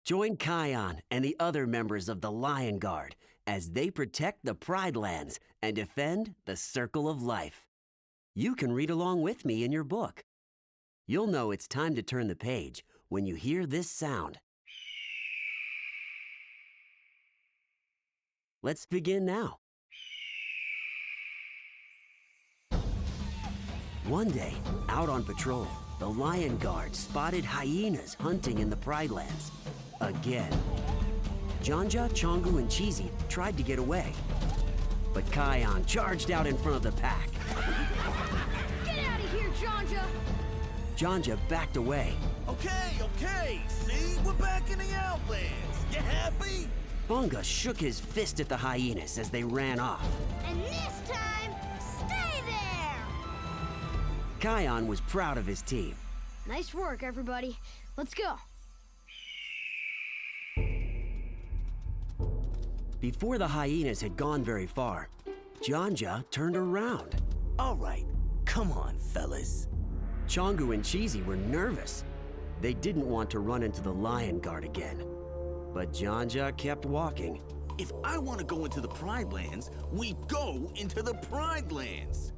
Join Kion and the other members of the Lion Guard as they protect the Pride Lands and defend the Circle of Life. You can read along with me in your book. You'll know it's time to turn the page when you hear this sound. Let's begin now. One day, out on patrol, the Lion Guard spotted hyenas hunting in the Pride Lands. Again. Janja, Chongu, and Cheesy tried to get away. But Kion charged out in front of the pack. Get out of here, Janja! Janja backed away. Okay. See? We're back in the Outlands. You happy? Bunga shook his fist at the hyenas as they ran off. And this time, stay there! Kion was proud of his team. Nice work, everybody. Let's go. Before the hyenas had gone very far, Janja turned around. All right, come on, fellas. Chongu and Cheesy were nervous. They didn't want to run into the Lion Guard again. But Janja kept walking. If I want to go into the Pride Lands, we go into the Pride Lands.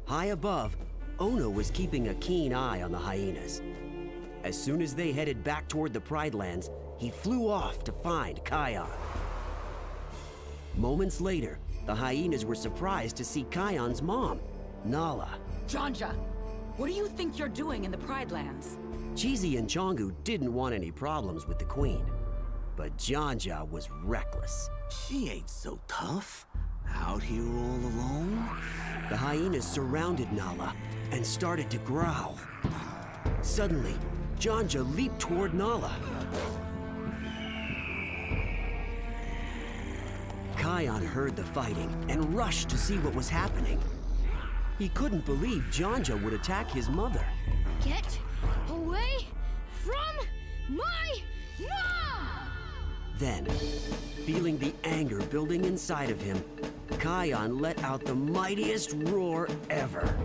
High above, Ono was keeping a keen eye on the hyenas. As soon as they headed back toward the Pride Lands, he flew off to find Kion. Moments later, the hyenas were surprised to see Kion's mom, Nala. Janja, what do you think you're doing in the Pride Lands? Cheesy and Chongu didn't want any problems with the queen, but Janja was reckless. She ain't so tough. Out here all alone? The hyenas surrounded Nala and started to growl. Suddenly, Janja leaped toward Nala. Kion heard the fighting and rushed to see what was happening. He couldn't believe Janja would attack his mother. Get away from my mom! Then, feeling the anger building inside of him, Kion let out the mightiest roar ever.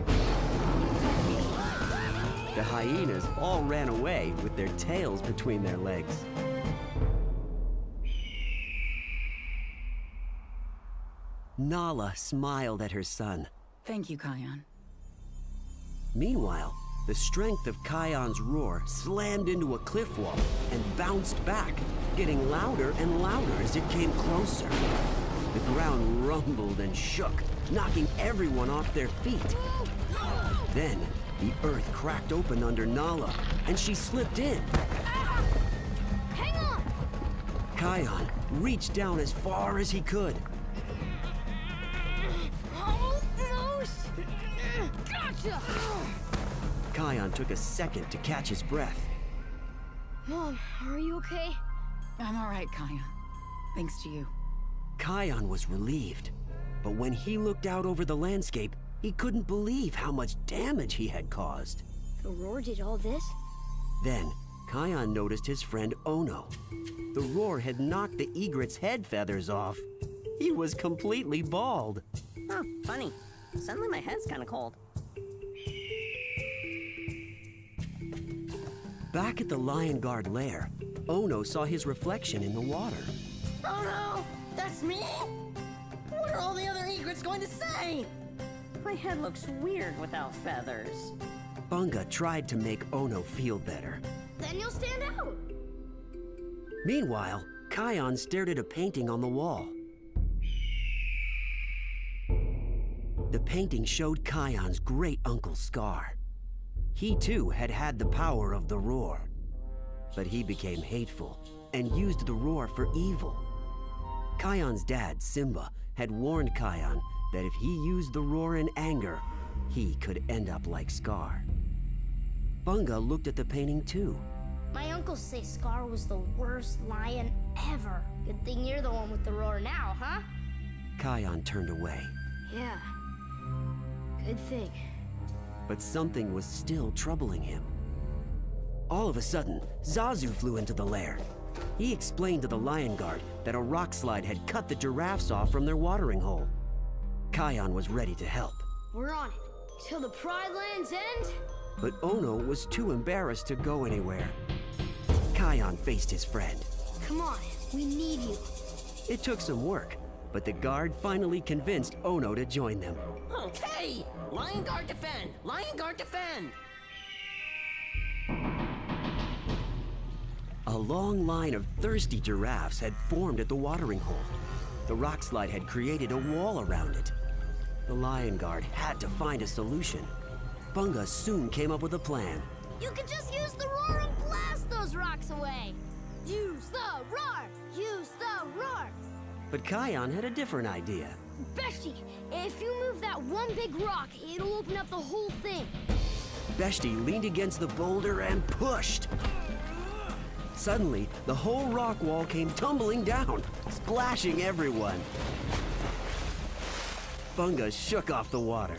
The hyenas all ran away with their tails between their legs. Nala smiled at her son. Thank you, Kion. Meanwhile, the strength of Kion's roar slammed into a cliff wall and bounced back, getting louder and louder as it came closer. The ground rumbled and shook, knocking everyone off their feet. Then, the earth cracked open under Nala, and she slipped in. Hang on! Kion reached down as far as he could. Almost! Gotcha! Kion took a second to catch his breath. Mom, are you okay? I'm all right, Kion. Thanks to you. Kion was relieved, but when he looked out over the landscape, he couldn't believe how much damage he had caused. The roar did all this? Then, Kion noticed his friend Ono. The roar had knocked the egret's head feathers off. He was completely bald. Oh, funny. Suddenly my head's kind of cold. Back at the Lion Guard lair, Ono saw his reflection in the water. Oh no! That's me? What are all the other egrets going to say? My head looks weird without feathers. Bunga tried to make Ono feel better. Then you'll stand out! Meanwhile, Kion stared at a painting on the wall. The painting showed Kion's great-uncle Scar. He too had had the power of the roar. But he became hateful and used the roar for evil. Kion's dad, Simba, had warned Kion that if he used the roar in anger, he could end up like Scar. Bunga looked at the painting too. My uncles say Scar was the worst lion ever. Good thing you're the one with the roar now, huh? Kion turned away. Yeah. Good thing. But something was still troubling him. All of a sudden, Zazu flew into the lair. He explained to the Lion Guard that a rock slide had cut the giraffes off from their watering hole. Kion was ready to help. We're on it. Till the Pride Lands end? But Ono was too embarrassed to go anywhere. Kion faced his friend. Come on, we need you. It took some work, but the guard finally convinced Ono to join them. Okay! Lion Guard defend! Lion Guard defend! A long line of thirsty giraffes had formed at the watering hole. The rock slide had created a wall around it. The Lion Guard had to find a solution. Bunga soon came up with a plan. You could just use the roar and blast those rocks away. Use the roar! Use the roar! But Kion had a different idea. Beshti, if you move that one big rock, it'll open up the whole thing. Beshti leaned against the boulder and pushed. Suddenly, the whole rock wall came tumbling down, splashing everyone. Bunga shook off the water.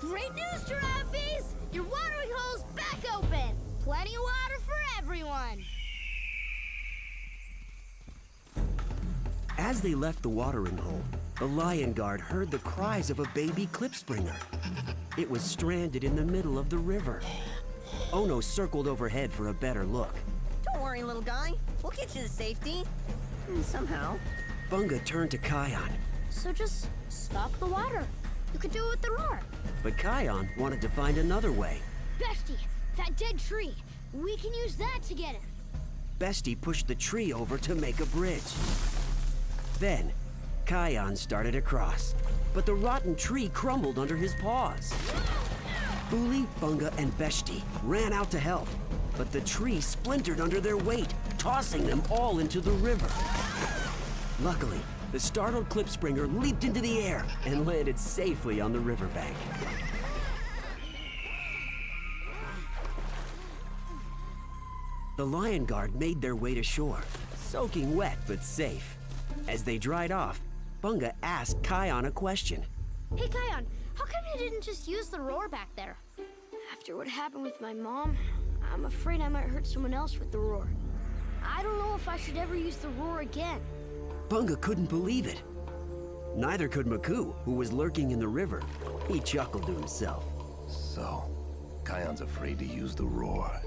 Great news, giraffes! Your watering hole's back open! Plenty of water for everyone! As they left the watering hole, the Lion Guard heard the cries of a baby Clipbringer. It was stranded in the middle of the river. Ono circled overhead for a better look. Don't worry, little guy. We'll get you to safety. Somehow. Bunga turned to Kion, So just stop the water. You could do it with the roar. but Kion wanted to find another way. Beshti, that dead tree. We can use that to get it. Beshti pushed the tree over to make a bridge. Then, Kion started across, but the rotten tree crumbled under his paws. Fuli, Bunga, and Beshti ran out to help, but the tree splintered under their weight, tossing them all into the river. Luckily, the startled Clipbringer leaped into the air and landed safely on the riverbank. The Lion Guard made their way to shore, soaking wet but safe. As they dried off, Bunga asked Kion a question. Hey, Kion, how come you didn't just use the roar back there? After what happened with my mom, I'm afraid I might hurt someone else with the roar. I don't know if I should ever use the roar again. Bunga couldn't believe it. Neither could Maku, who was lurking in the river. He chuckled to himself. So, Kion's afraid to use the roar.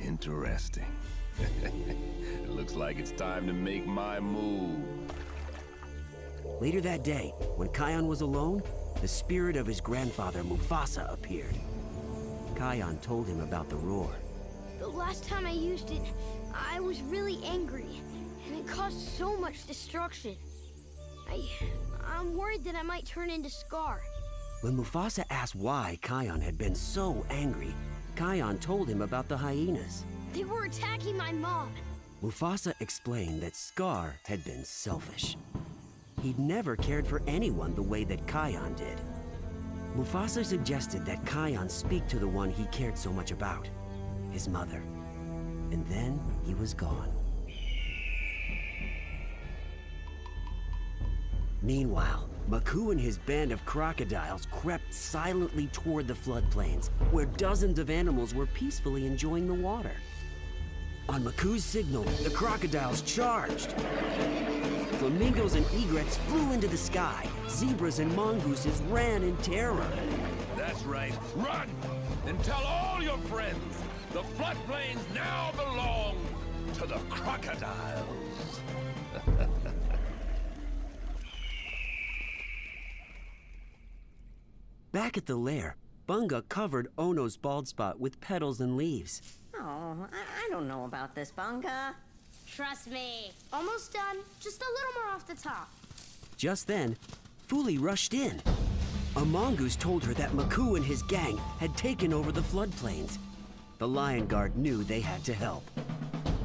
Interesting. It looks like it's time to make my move. Later that day, when Kion was alone, the spirit of his grandfather Mufasa appeared. Kion told him about the roar. The last time I used it, I was really angry, and it caused so much destruction. I'm worried that I might turn into Scar. When Mufasa asked why Kion had been so angry, Kion told him about the hyenas. They were attacking my mom. Mufasa explained that Scar had been selfish. He'd never cared for anyone the way that Kion did. Mufasa suggested that Kion speak to the one he cared so much about, his mother. And then he was gone. Meanwhile, Maku and his band of crocodiles crept silently toward the floodplains, where dozens of animals were peacefully enjoying the water. On Maku's signal, the crocodiles charged. Flamingos and egrets flew into the sky. Zebras and mongooses ran in terror. That's right. Run! And tell all your friends, the floodplains now belong to the crocodiles. Back at the lair, Bunga covered Ono's bald spot with petals and leaves. Oh, I don't know about this, Bunga. Trust me. Almost done. Just a little more off the top. Just then, Fuli rushed in. A mongoose told her that Maku and his gang had taken over the floodplains. The Lion Guard knew they had to help.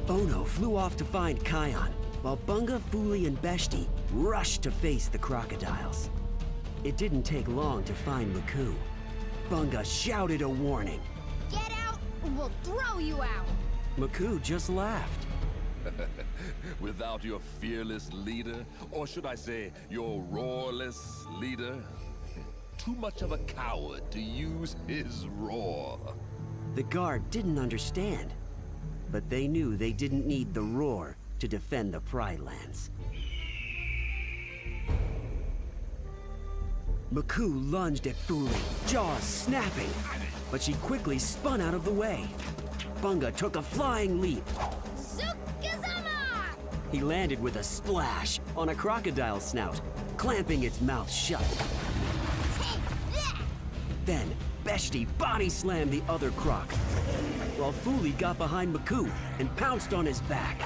Ono flew off to find Kion, while Bunga, Fuli, and Beshti rushed to face the crocodiles. It didn't take long to find Maku. Bunga shouted a warning. Get out, or we'll throw you out. Maku just laughed. Without your fearless leader, or should I say, your roarless leader? Too much of a coward to use his roar. The guard didn't understand, but they knew they didn't need the roar to defend the Pride Lands. Maku lunged at Fuli, jaws snapping, but she quickly spun out of the way. Bunga took a flying leap. He landed with a splash on a crocodile's snout, clamping its mouth shut. Then, Beshti body slammed the other croc, while Fuli got behind Maku and pounced on his back.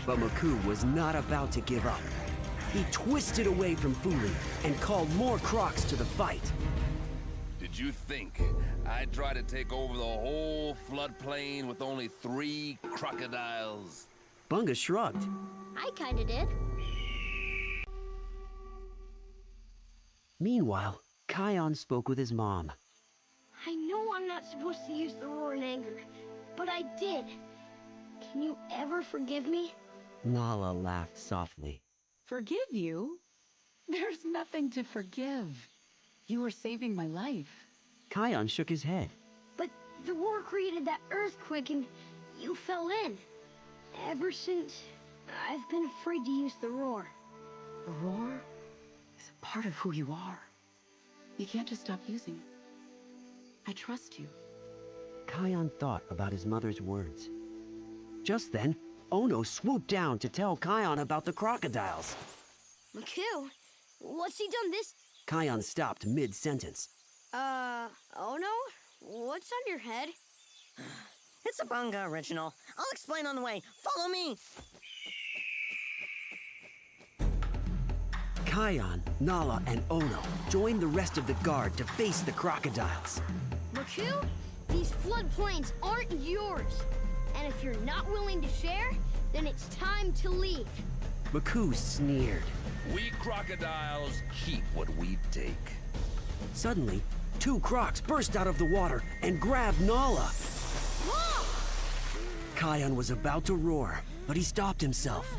But Maku was not about to give up. He twisted away from Fuli and called more crocs to the fight. Did you think I'd try to take over the whole floodplain with only 3 crocodiles? Bunga shrugged. I kinda did. Meanwhile, Kion spoke with his mom. I know I'm not supposed to use the roar in anger, but I did. Can you ever forgive me? Nala laughed softly. Forgive you? There's nothing to forgive. You were saving my life. Kion shook his head. But the roar created that earthquake and you fell in. Ever since, I've been afraid to use the roar. The roar is a part of who you are. You can't just stop using it. I trust you. Kion thought about his mother's words. Just then, Ono swooped down to tell Kion about the crocodiles. Maku, what's he done this? Kion stopped mid-sentence. Ono? What's on your head? It's a Bunga original. I'll explain on the way. Follow me. Kion, Nala, and Ono joined the rest of the guard to face the crocodiles. Maku, these floodplains aren't yours. And if you're not willing to share, then it's time to leave. Maku sneered. We crocodiles keep what we take. Suddenly, 2 crocs burst out of the water and grabbed Nala. Whoa! Kion was about to roar, but he stopped himself.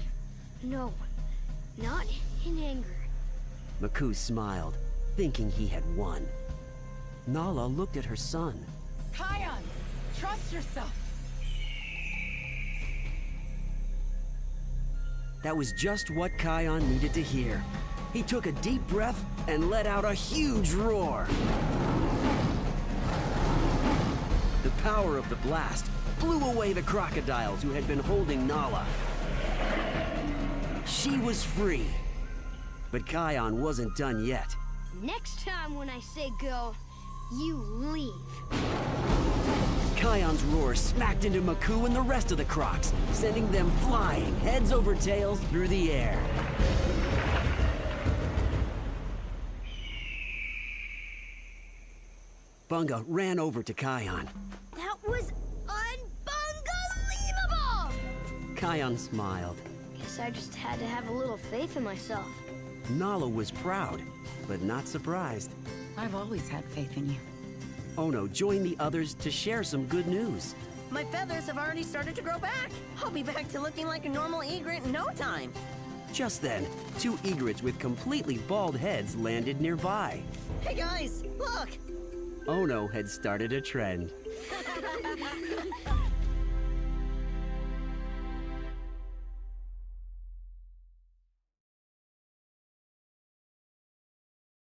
No, not in anger. Maku smiled, thinking he had won. Nala looked at her son. Kion, trust yourself. That was just what Kion needed to hear. He took a deep breath and let out a huge roar. The power of the blast blew away the crocodiles who had been holding Nala. She was free. But Kion wasn't done yet. Next time when I say go, you leave. Kion's roar smacked into Maku and the rest of the crocs, sending them flying heads over tails through the air. Bunga ran over to Kion. That was unbelievable! Kion smiled. Guess I just had to have a little faith in myself. Nala was proud, but not surprised. I've always had faith in you. Ono joined the others to share some good news. My feathers have already started to grow back. I'll be back to looking like a normal egret in no time. Just then, 2 egrets with completely bald heads landed nearby. Hey guys, look! Ono had started a trend.